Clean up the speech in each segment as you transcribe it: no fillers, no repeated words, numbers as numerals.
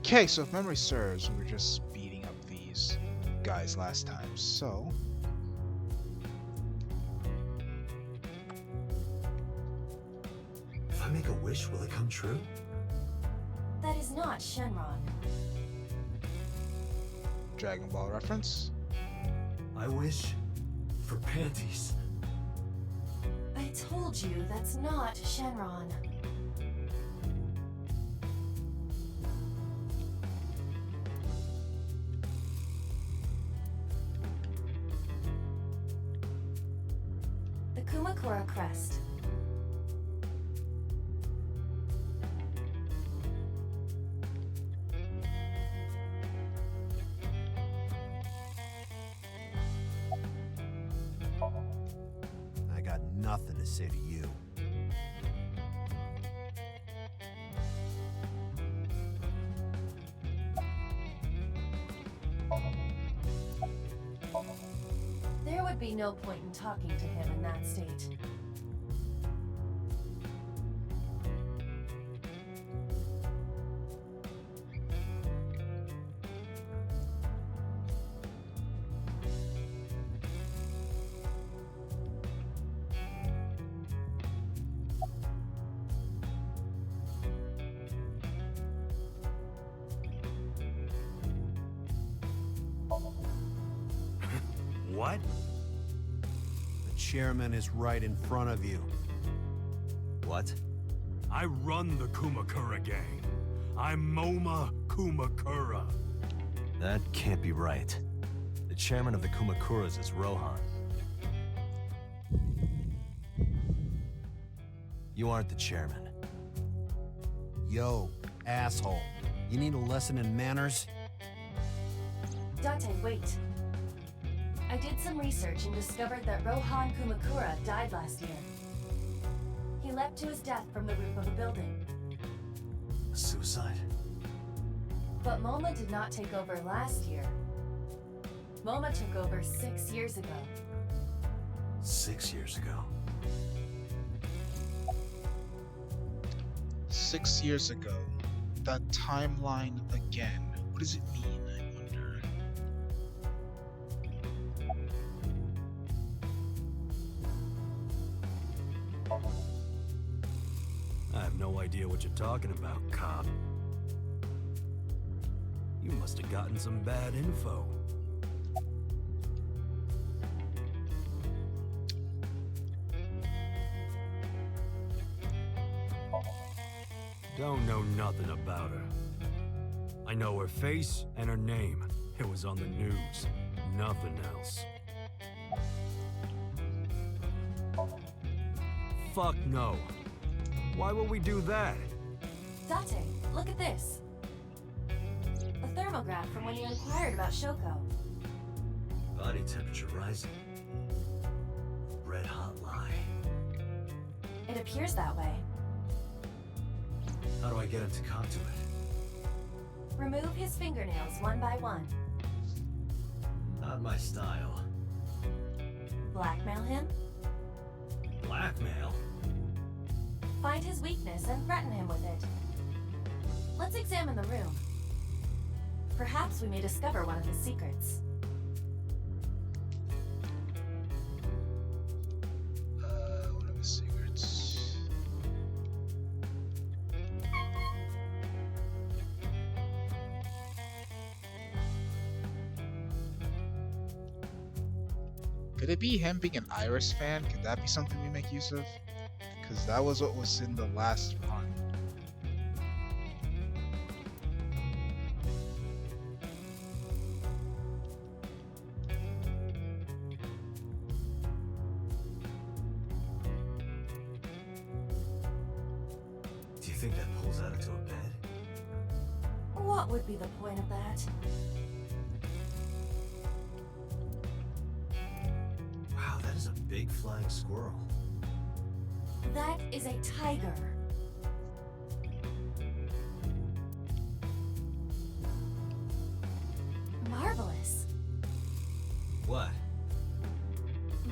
Okay, so if memory serves, we were just beating up these guys last time, so... If I make a wish, will it come true? That is not Shenron. Dragon Ball reference. I wish for panties. I told you that's not Shenron. The Kumakura crest. I got nothing to say to you. There would be no point in talking to him in that state. What? The chairman is right in front of you. What? I run the Kumakura gang. I'm Moma Kumakura. That can't be right. The chairman of the Kumakuras is Rohan. You aren't the chairman. Yo, asshole. You need a lesson in manners? Date, wait. I did some research and discovered that Rohan Kumakura died last year. He leapt to his death from the roof of a building. Suicide? But Moma did not take over last year. Moma took over 6 years ago. 6 years ago. 6 years ago. That timeline again. What does it mean, I wonder? I have no idea what you're talking about, cop. You must have gotten some bad info. Don't know nothing about her. I know her face and her name. It was on the news. Nothing else. Fuck no. Why would we do that? Date, look at this. A thermograph from when you inquired about Shoko. Body temperature rising. Red hot lie. It appears that way. How do I get him to come to it? Remove his fingernails one by one. Not my style. Blackmail him. Blackmail? Find his weakness and threaten him with it. Let's examine the room. Perhaps we may discover one of his secrets. What are his secrets? Could it be him being an Iris fan? Could that be something we make use of? Because that was what was in the last run. Do you think that pulls out into a bed? What would be the point of that? Wow, that is a big flying squirrel. That is a tiger. Marvelous. What?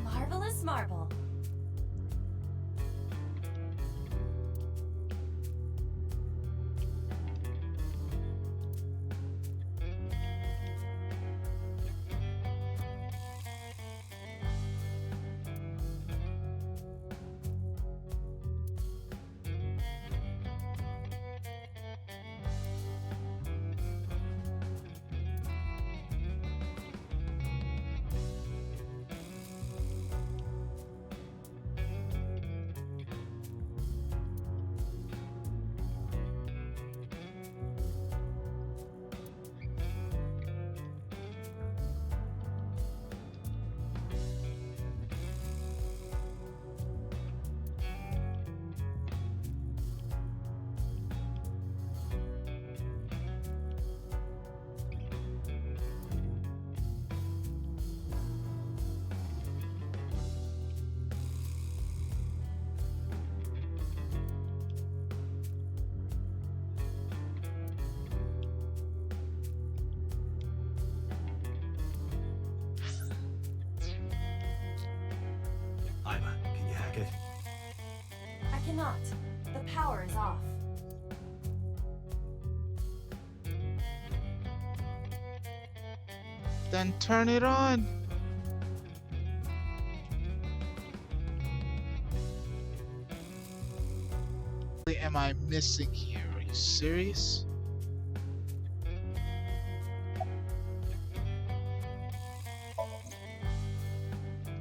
Marvelous marble. cannot. The power is off. Then turn it on. What am I missing here? Are you serious?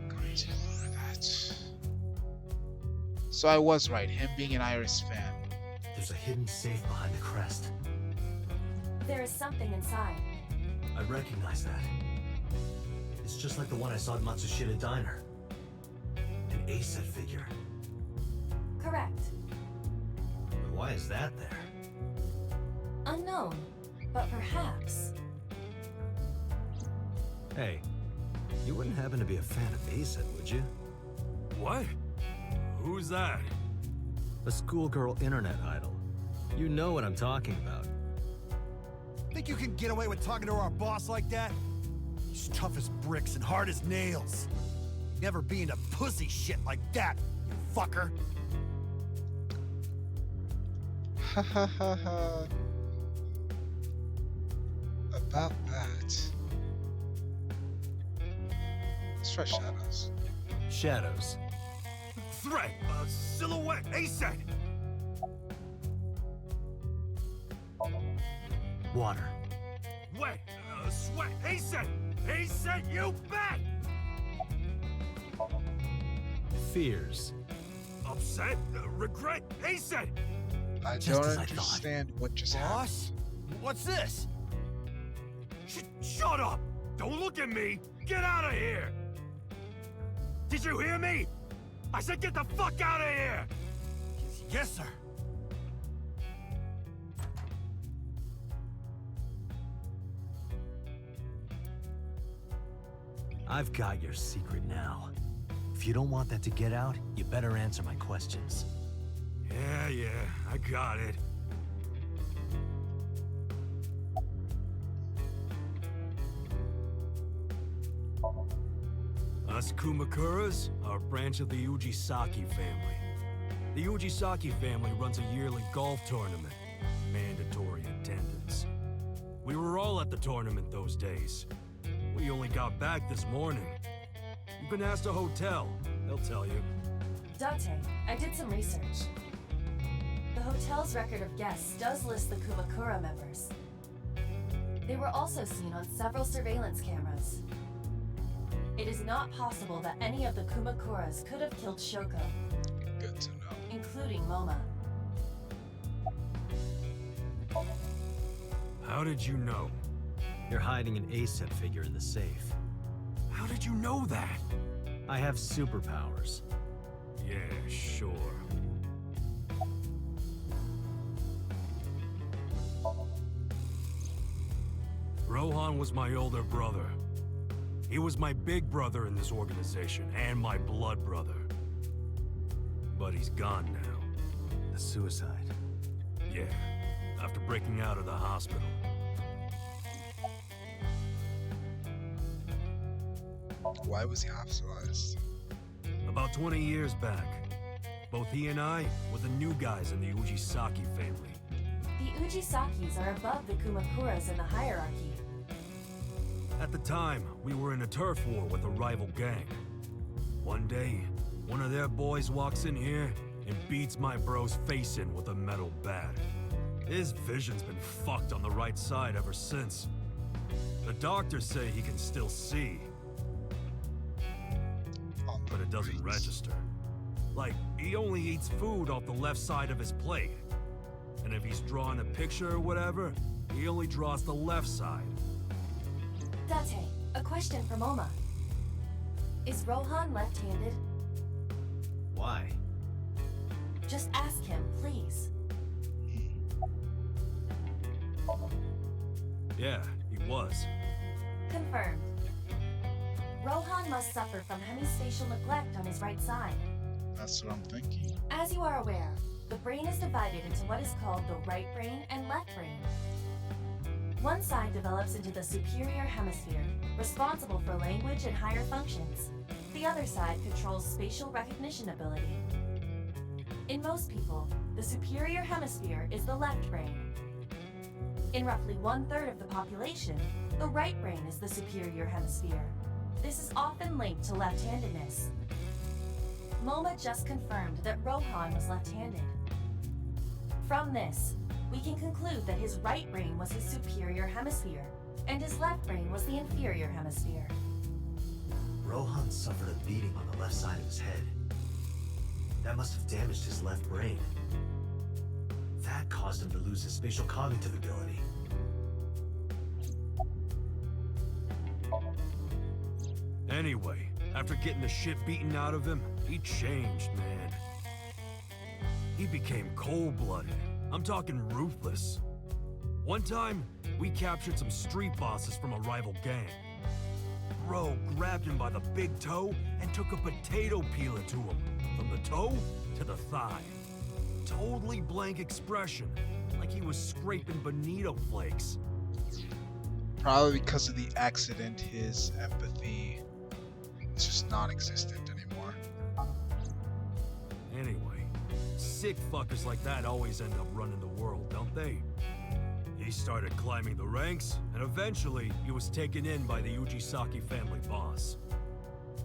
Great, ignore that. So I was right, him being an Iris fan. There's a hidden safe behind the crest. There is something inside. I recognize that. It's just like the one I saw at Matsushita Diner. An A-set figure. Correct. But why is that there? Unknown, but perhaps. Hey, you wouldn't happen to be a fan of A-set, would you? What? Who's that? A schoolgirl internet idol. You know what I'm talking about. Think you can get away with talking to our boss like that? He's tough as bricks and hard as nails. Never be into pussy shit like that, you fucker. Ha ha ha ha. About that. Let's try shadows. Shadows. Threat! Silhouette! A-set! Water. Wet! Sweat! A-set! A-set, you bet! Fears. Upset? Regret? A-set! I Just don't as I thought. understand what just happened. Boss? What's this? Shut up! Don't look at me! Get out of here! Did you hear me? I said get the fuck out of here! Yes, sir. I've got your secret now. If you don't want that to get out, you better answer my questions. Yeah, I got it. Us Kumakuras are a branch of the Ujisaki family. The Ujisaki family runs a yearly golf tournament. Mandatory attendance. We were all at the tournament those days. We only got back this morning. You can ask the hotel. They'll tell you. Date, I did some research. The hotel's record of guests does list the Kumakura members. They were also seen on several surveillance cameras. It is not possible that any of the Kumakuras could have killed Shoko, Good to know. including Moma. How did you know? You're hiding an A-set figure in the safe. How did you know that? I have superpowers. Yeah, sure. Rohan was my older brother. He was my big brother in this organization, and my blood brother. But he's gone now. A suicide. Yeah, after breaking out of the hospital. Why was he hospitalized? About 20 years back, both he and I were the new guys in the Ujisaki family. The Ujisakis are above the Kumakuras in the hierarchy. At the time, we were in a turf war with a rival gang. One day, one of their boys walks in here and beats my bro's face in with a metal bat. His vision's been fucked on the right side ever since. The doctors say he can still see, but it doesn't register. Like, he only eats food off the left side of his plate. And if he's drawing a picture or whatever, he only draws the left side. Date, a question for Moma. Is Rohan left-handed? Why? Just ask him, please. Yeah, he was. Confirmed. Rohan must suffer from hemispatial neglect on his right side. That's what I'm thinking. As you are aware, the brain is divided into what is called the right brain and left brain. One side develops into the superior hemisphere, responsible for language and higher functions. The other side controls spatial recognition ability. In most people, the superior hemisphere is the left brain. In roughly 1/3 of the population, the right brain is the superior hemisphere. This is often linked to left-handedness. MoMA just confirmed that Rohan was left-handed. From this, we can conclude that his right brain was his superior hemisphere, and his left brain was the inferior hemisphere. Rohan suffered a beating on the left side of his head. That must have damaged his left brain. That caused him to lose his spatial cognitive ability. Anyway, after getting the shit beaten out of him, he changed, man. He became cold-blooded. I'm talking ruthless. One time, we captured some street bosses from a rival gang. Bro grabbed him by the big toe and took a potato peeler to him, from the toe to the thigh. Totally blank expression, like he was scraping bonito flakes. Probably because of the accident, his empathy is just non-existent anymore. Anyway, sick fuckers like that always end up running the world, don't they? He started climbing the ranks, and eventually he was taken in by the Ujisaki family boss.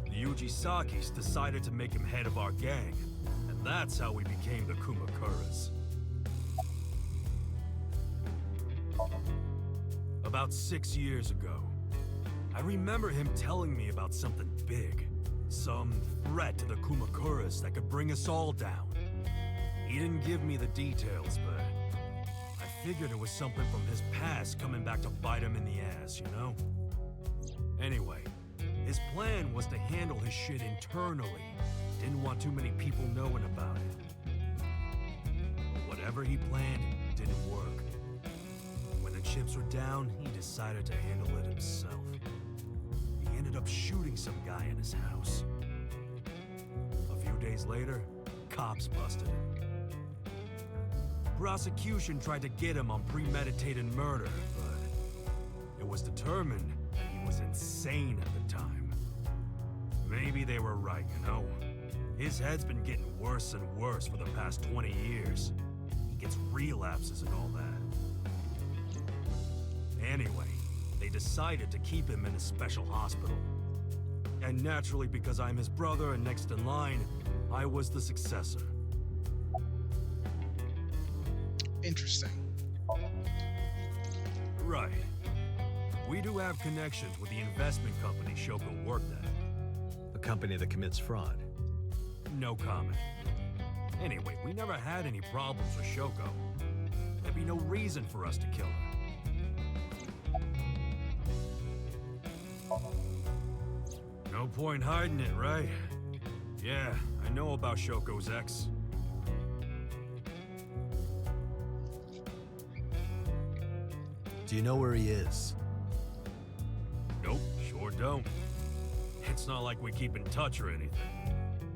The Ujisakis decided to make him head of our gang, and that's how we became the Kumakuras. About 6 years ago, I remember him telling me about something big. Some threat to the Kumakuras that could bring us all down. He didn't give me the details, but I figured it was something from his past coming back to bite him in the ass, you know? Anyway, his plan was to handle his shit internally. Didn't want too many people knowing about it. But whatever he planned didn't work. When the chips were down, he decided to handle it himself. He ended up shooting some guy in his house. A few days later, cops busted him. Prosecution tried to get him on premeditated murder, but it was determined that he was insane at the time. Maybe they were right, you know? His head's been getting worse and worse for the past 20 years. He gets relapses and all that. Anyway, they decided to keep him in a special hospital. And naturally, because I'm his brother and next in line, I was the successor. Interesting. Right. We do have connections with the investment company Shoko worked at. A company that commits fraud. No comment. Anyway, we never had any problems with Shoko. There'd be no reason for us to kill her. No point hiding it, right? Yeah, I know about Shoko's ex. Do you know where he is? Nope, sure don't. It's not like we keep in touch or anything.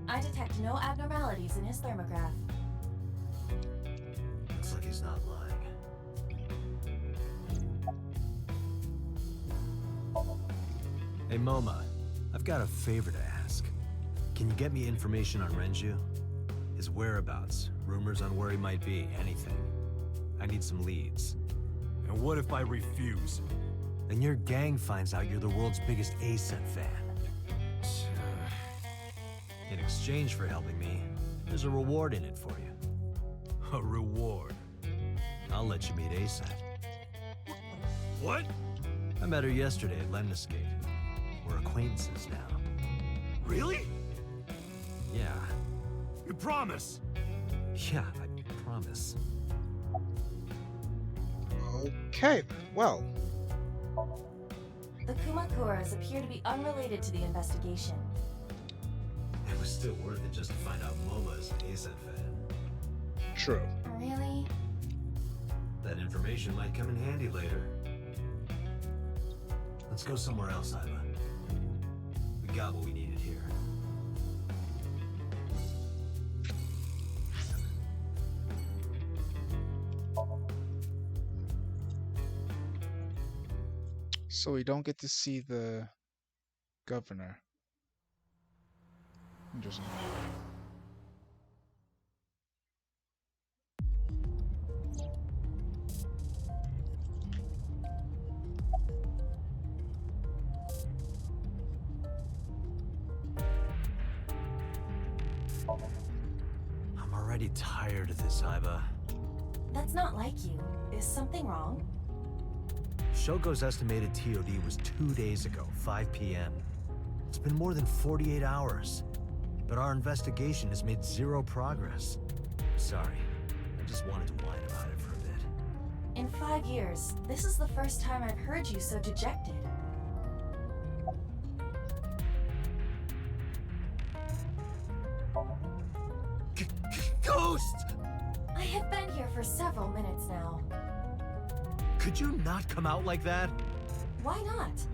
I detect no abnormalities in his thermograph. Looks like he's not lying. Hey, Moma, I've got a favor to ask. Can you get me information on Renju? His whereabouts, rumors on where he might be, anything. I need some leads. And what if I refuse? Then your gang finds out you're the world's biggest A-Set fan. In exchange for helping me, there's a reward in it for you. A reward? I'll let you meet A-Set. What? I met her yesterday at Lemniscate. We're acquaintances now. Really? Yeah. You promise? Yeah, I promise. Okay, well, The Kumakuras appear to be unrelated to the investigation. It was still worth it just to find out Mola is an ASAP fan. true. Really? That information might come in handy later. Let's go somewhere else, Iva. We got what we needed here. So we don't get to see the governor. Interesting. I'm already tired of this, Iba. That's not like you. Is something wrong? Shogo's estimated TOD was 2 days ago, 5 p.m. It's been more than 48 hours. But our investigation has made zero progress. Sorry, I just wanted to whine about it for a bit. In 5 years, this is the first time I've heard you so dejected. Ghost! I have been here for several minutes now. Could you not come out like that? Why not?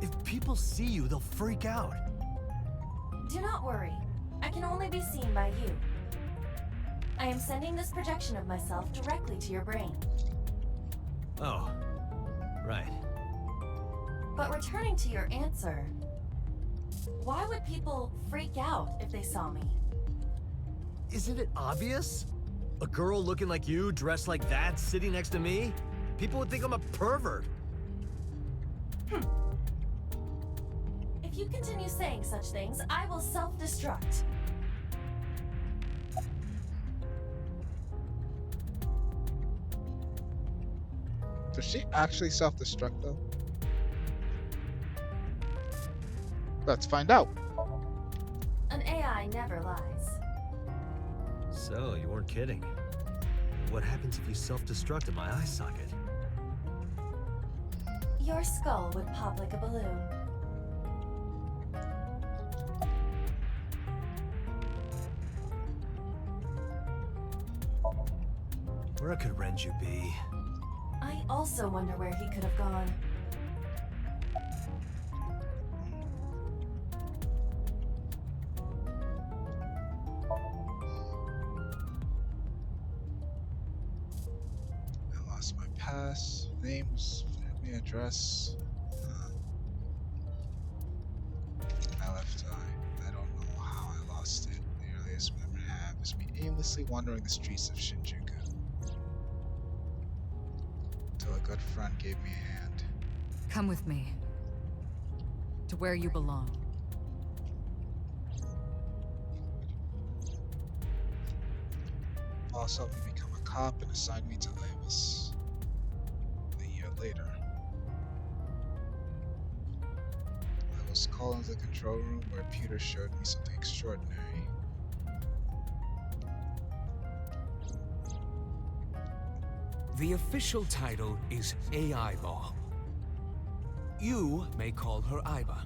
If people see you, they'll freak out. Do not worry. I can only be seen by you. I am sending this projection of myself directly to your brain. Oh, right. But returning to your answer, why would people freak out if they saw me? Isn't it obvious? A girl looking like you, dressed like that, sitting next to me? People would think I'm a pervert. If you continue saying such things, I will self-destruct. Does she actually self-destruct though? Let's find out. An AI never lies. So, you weren't kidding. What happens if you self-destruct in my eye socket? Your skull would pop like a balloon. Where could Renju be? I also wonder where he could have gone. I lost my pass, names, family address. My left eye. I don't know how I lost it. The earliest memory I have is me aimlessly wandering the streets of Shinjuku. Until a good friend gave me a hand. Come with me. To where you belong. Boss helped me become a cop and assigned me to Ibis. A year later, I was called into the control room where Peter showed me something extraordinary. The official title is AI Ball. You may call her Iba.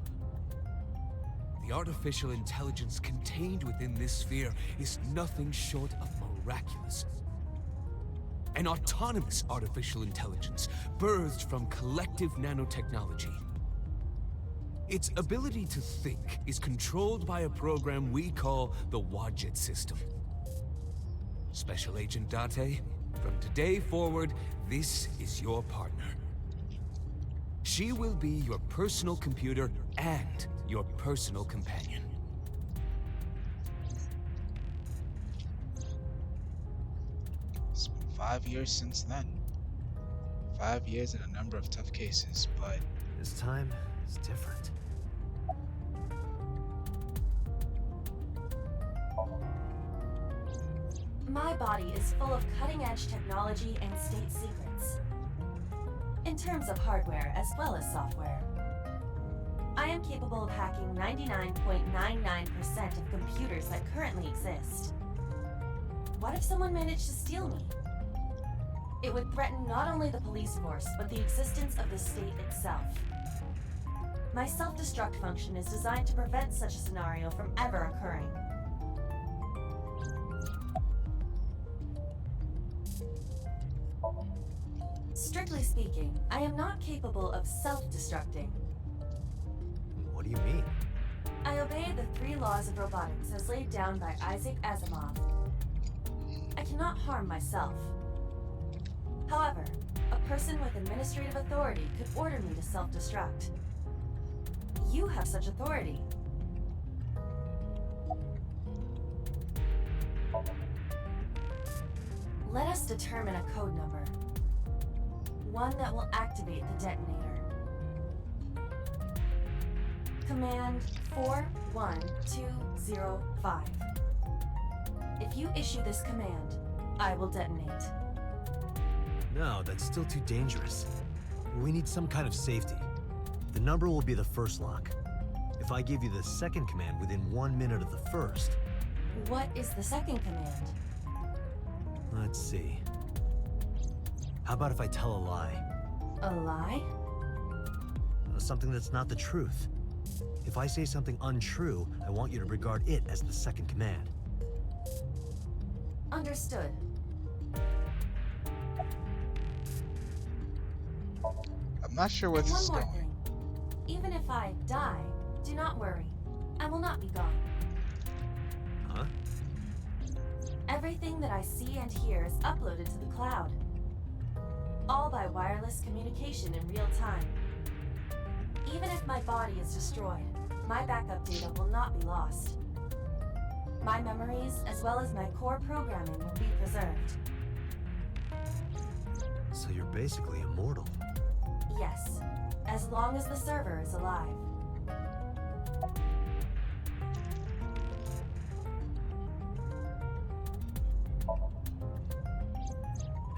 The artificial intelligence contained within this sphere is nothing short of miraculous. An autonomous artificial intelligence birthed from collective nanotechnology. Its ability to think is controlled by a program we call the Wadjet system. Special Agent Date, from today forward, this is your partner. She will be your personal computer and your personal companion. It's been 5 years since then. 5 years and a number of tough cases, but This time, it's different. My body is full of cutting-edge technology and state secrets. In terms of hardware as well as software. I am capable of hacking 99.99% of computers that currently exist. What if someone managed to steal me? It would threaten not only the police force, but the existence of the state itself. My self-destruct function is designed to prevent such a scenario from ever occurring. Strictly speaking, I am not capable of self-destructing. What do you mean? I obey the 3 laws of robotics as laid down by Isaac Asimov. I cannot harm myself. However, a person with administrative authority could order me to self-destruct. You have such authority. Let us determine a code number. One that will activate the detonator. Command 41205. If you issue this command, I will detonate. No, that's still too dangerous. We need some kind of safety. The number will be the first lock. If I give you the second command within 1 minute of the first... What is the second command? Let's see. How about if I tell a lie? A lie? Something that's not the truth. If I say something untrue, I want you to regard it as the second command. Understood. I'm not sure where this One is more going. thing. Even if I die, do not worry. I will not be gone. Huh? Everything that I see and hear is uploaded to the cloud. All by wireless communication in real time. Even if my body is destroyed, my backup data will not be lost. My memories, as well as my core programming, will be preserved. So you're basically immortal. Yes, as long as the server is alive.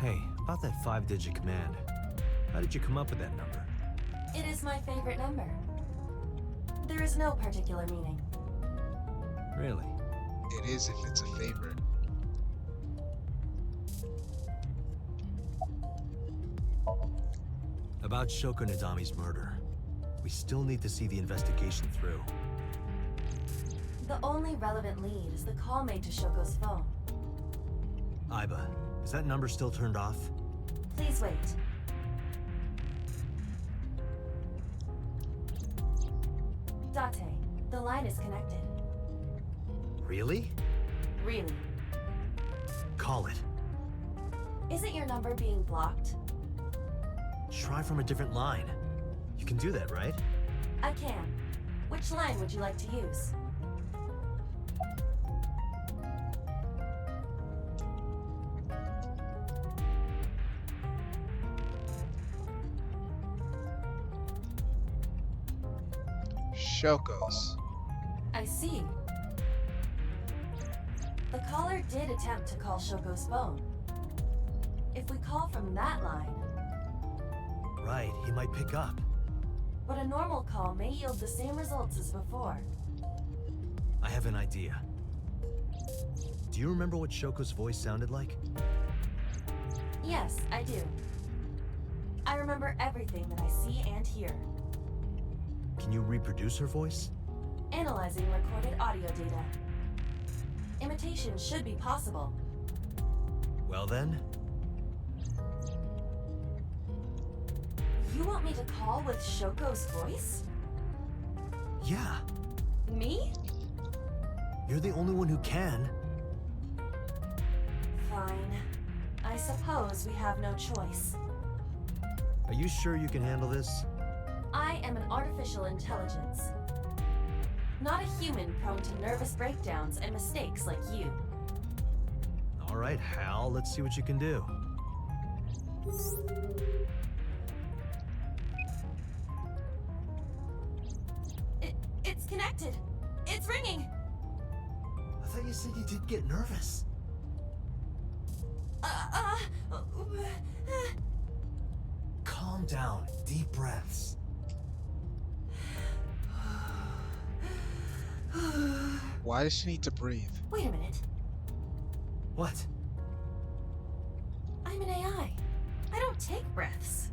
Hey, about that 5-digit command. How did you come up with that number? It is my favorite number. There is no particular meaning. Really? It is if it's a favorite. About Shoko Nadami's murder. We still need to see the investigation through. The only relevant lead is the call made to Shoko's phone. Aiba, is that number still turned off? Please wait. Date, the line is connected. Really? Really. Call it. Isn't your number being blocked? Try from a different line. You can do that, right? I can. Which line would you like to use? Shoko's. I see. The caller did attempt to call Shoko's phone. If we call from that line, Right, he might pick up. but a normal call may yield the same results as before. I have an idea. Do you remember what Shoko's voice sounded like? Yes, I do. I remember everything that I see and hear. Can you reproduce her voice? Analyzing recorded audio data. Imitation should be possible. Well then, You want me to call with Shoko's voice? yeah. Me? You're the only one who can. Fine. I suppose we have no choice. Are you sure you can handle this? I am an artificial intelligence. Not a human prone to nervous breakdowns and mistakes like you. All right, Hal, let's see what you can do. It's connected. It's ringing. I thought you said you did get nervous. Uh, Calm down, deep breaths. Why does she need to breathe? Wait a minute. What? I'm an AI. I don't take breaths.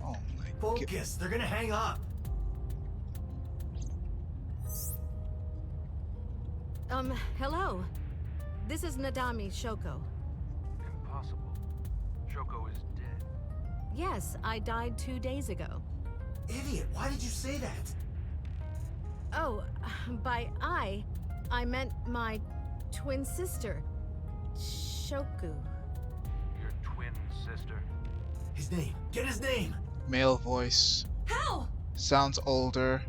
Oh my god. Focus, they're gonna hang up. Hello. This is Nadami Shoko. Impossible. Shoko is dead. Yes, I died 2 days ago. Idiot, why did you say that? Oh, by I meant my twin sister, Shoku. Your twin sister. His name, get his name! Male voice. How? Sounds older.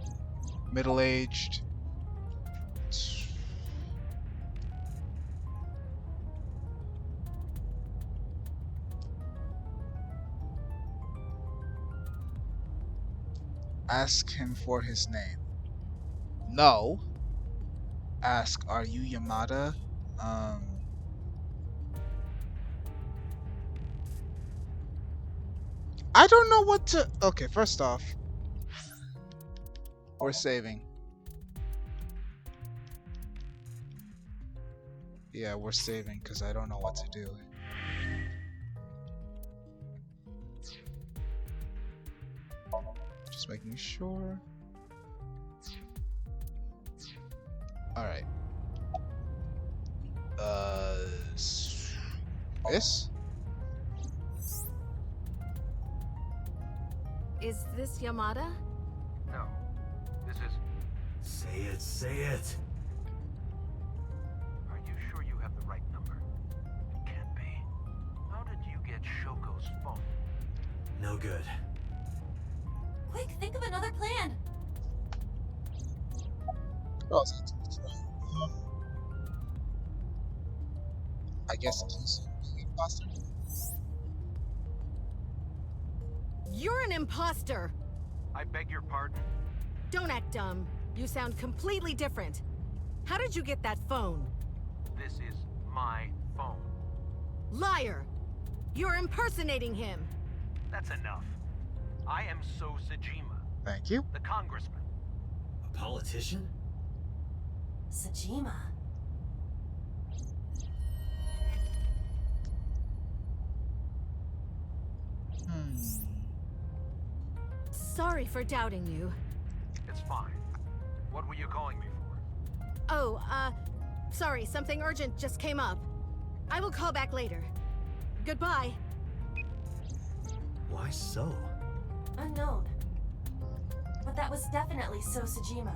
Middle-aged. Ask him for his name. No. Ask, are you Yamada? I don't know what to. Okay, first off, we're saving. Yeah, we're saving because I don't know what to do. Just making sure. Alright. This? Is this Yamada? No. This is... Say it, say it. Are you sure you have the right number? It can't be. How did you get Shoko's phone? No good. Quick, think of another plan. Oh, I guess he's an imposter. You're an imposter! I beg your pardon? Don't act dumb. You sound completely different. How did you get that phone? This is my phone. Liar! You're impersonating him! That's enough. I am So Sajima, Thank you. the congressman. A politician? Sajima. Sorry for doubting you. It's fine. What were you calling me for? Oh, sorry, something urgent just came up. I will call back later. Goodbye. Why so? Unknown. But that was definitely So Sajima.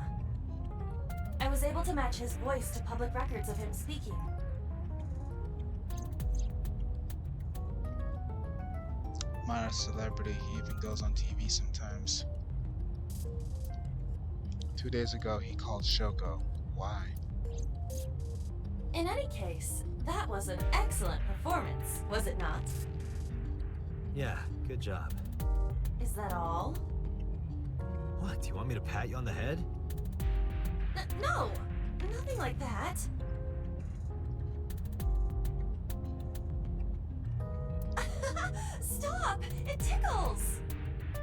I was able to match his voice to public records of him speaking. Minor celebrity, he even goes on TV sometimes. 2 days ago, he called Shoko. Why? In any case, that was an excellent performance, was it not? Yeah, good job. Is that all? What, do you want me to pat you on the head? No! Nothing like that. Stop! It tickles!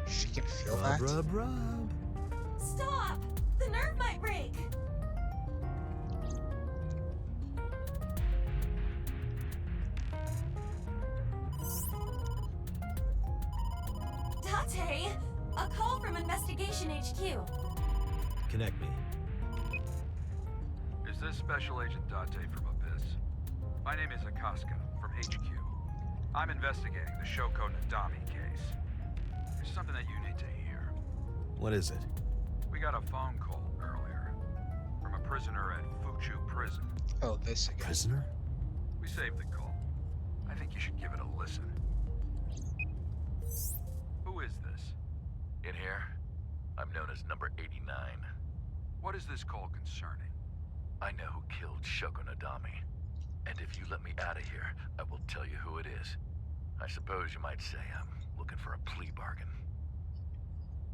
She can feel Rub, that? rub, rub. Stop! The nerve might break! Date! A call from Investigation HQ. Connect me. Is this Special Agent Date from Abyss? My name is Akaska from HQ. I'm investigating the Shoko Nadami case. There's something that you need to hear. What is it? We got a phone call earlier from a prisoner at Fuchu Prison. Oh, this again. Prisoner? We saved the call. I think you should give it a listen. Who is this? In here, I'm known as number 89. What is this call concerning? I know who killed Shoko Nadami. And if you let me out of here, I will tell you who it is. I suppose you might say I'm looking for a plea bargain.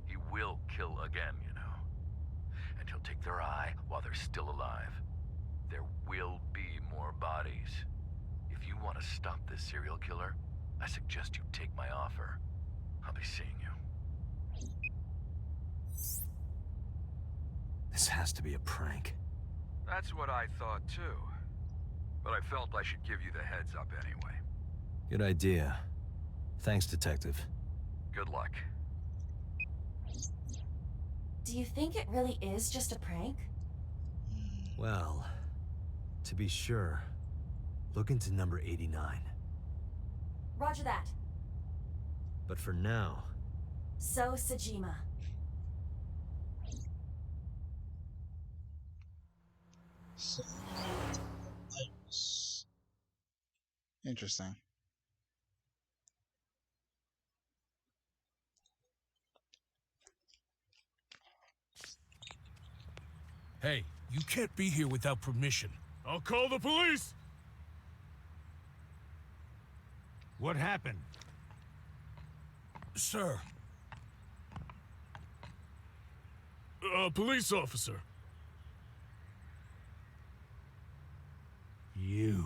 He will kill again, you know. And he'll take their eye while they're still alive. There will be more bodies. If you want to stop this serial killer, I suggest you take my offer. I'll be seeing you. This has to be a prank. That's what I thought too. But I felt I should give you the heads up anyway. Good idea. Thanks, Detective. Good luck. Do you think it really is just a prank? Well, to be sure, look into number 89. Roger that. But for now, So Sajima. So, interesting. Hey, you can't be here without permission. I'll call the police! What happened? Sir. A police officer. You.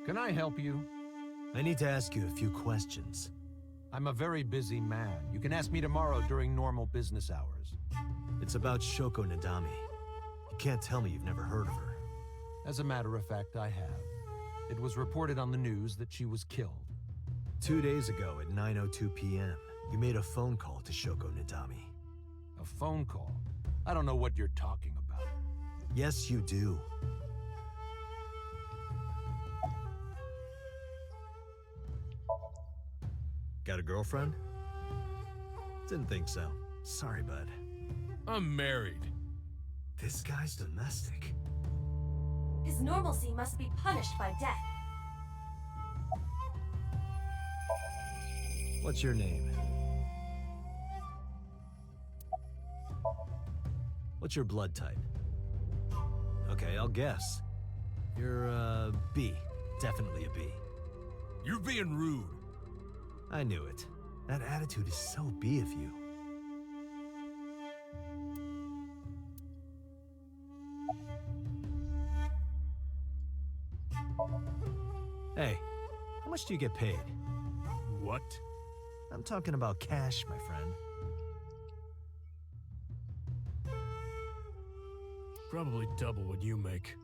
Can I help you? I need to ask you a few questions. I'm a very busy man. You can ask me tomorrow during normal business hours. It's about Shoko Nadami. You can't tell me you've never heard of her. As a matter of fact, I have. It was reported on the news that she was killed. 2 days ago at 9:02 p.m., you made a phone call to Shoko Nadami. A phone call? I don't know what you're talking about. Yes, you do. Got a girlfriend? Didn't think so. Sorry, bud. I'm married. This guy's domestic. His normalcy must be punished by death. What's your name? What's your blood type? Okay, I'll guess. You're B. Definitely a B. You're being rude. I knew it. That attitude is so B of you. Hey, how much do you get paid? What? I'm talking about cash, my friend. Probably double what you make.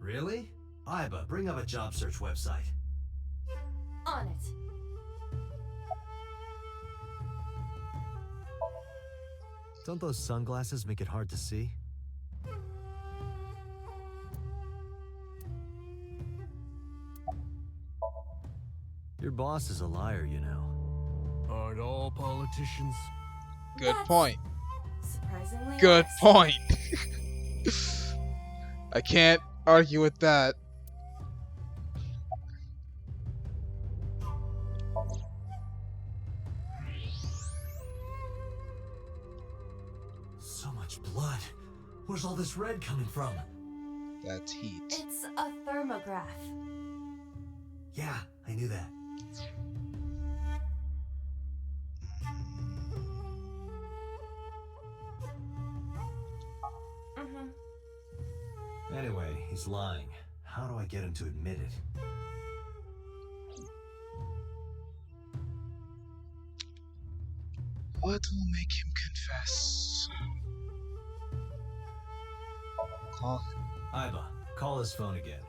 Really? Iba, bring up a job search website. On it. Don't those sunglasses make it hard to see? Your boss is a liar, you know. Aren't all politicians? Good That's point. Surprisingly Good honest. point. I can't argue with that. So much blood. Where's all this red coming from? That's heat. It's a thermograph. Yeah, I knew that. Mm-hmm. Anyway, he's lying. How do I get him to admit it? What will make him confess? Call him. Iba, call his phone again.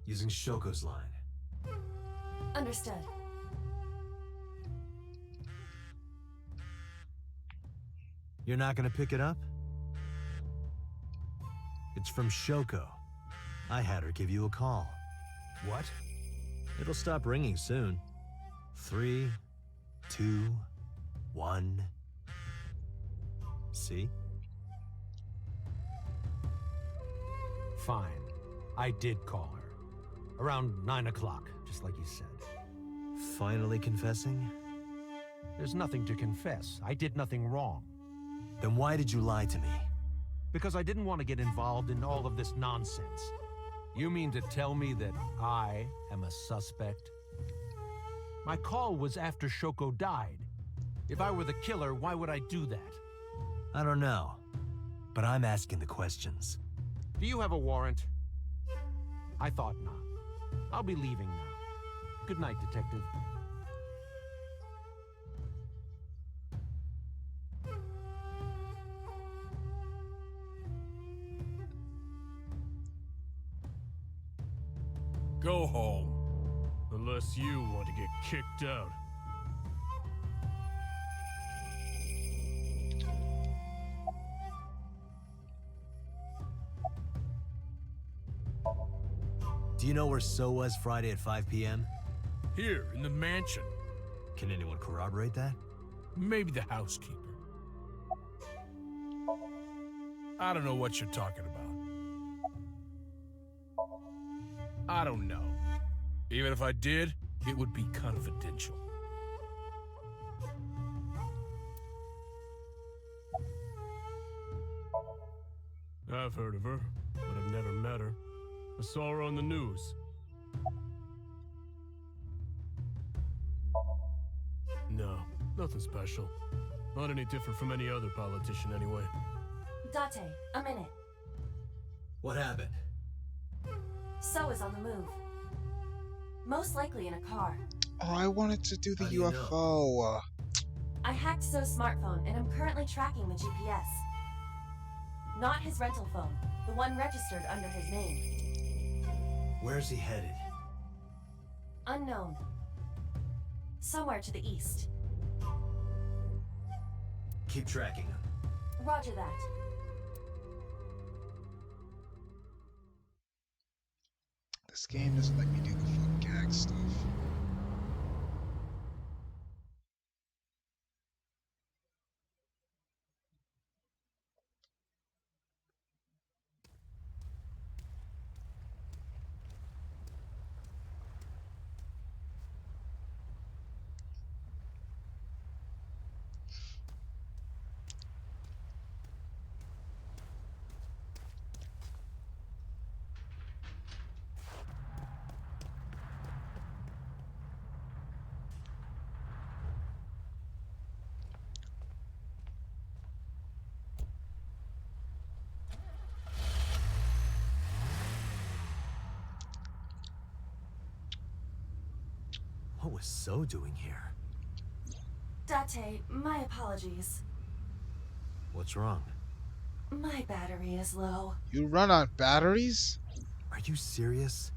Using Shoko's line. Understood. You're not gonna pick it up? It's from Shoko. I had her give you a call. What? It'll stop ringing soon. 3, 2, 1. See? Fine. I did call her. Around 9 o'clock, just like you said. Finally confessing? There's nothing to confess. I did nothing wrong. Then why did you lie to me? Because I didn't want to get involved in all of this nonsense. You mean to tell me that I am a suspect? My call was after Shoko died. If I were the killer, why would I do that? I don't know. But I'm asking the questions. Do you have a warrant? I thought not. I'll be leaving now. Good night, Detective. Go home. Unless you want to get kicked out. Do you know where So was Friday at 5 p.m.? Here, in the mansion. Can anyone corroborate that? Maybe the housekeeper. I don't know what you're talking about. I don't know. Even if I did, it would be confidential. I've heard of her, but I've never met her. I saw her on the news. No, nothing special. Not any different from any other politician, anyway. Date, a minute. What happened? So is on the move. Most likely in a car. Oh, I wanted to do the How do you know? UFO. I hacked So's smartphone and I'm currently tracking the GPS. Not his rental phone, the one registered under his name. Where's he headed? Unknown. Somewhere to the east. Keep tracking him. Roger that. This game doesn't let me do the fun gag stuff. What was So doing here? Date, my apologies. What's wrong? My battery is low. You run on batteries? Are you serious?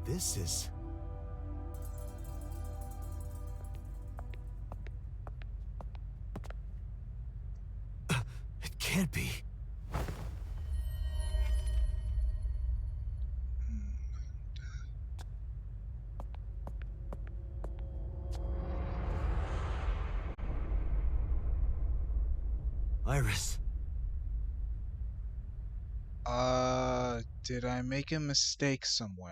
This is... It can't be. Iris. Did I make a mistake somewhere?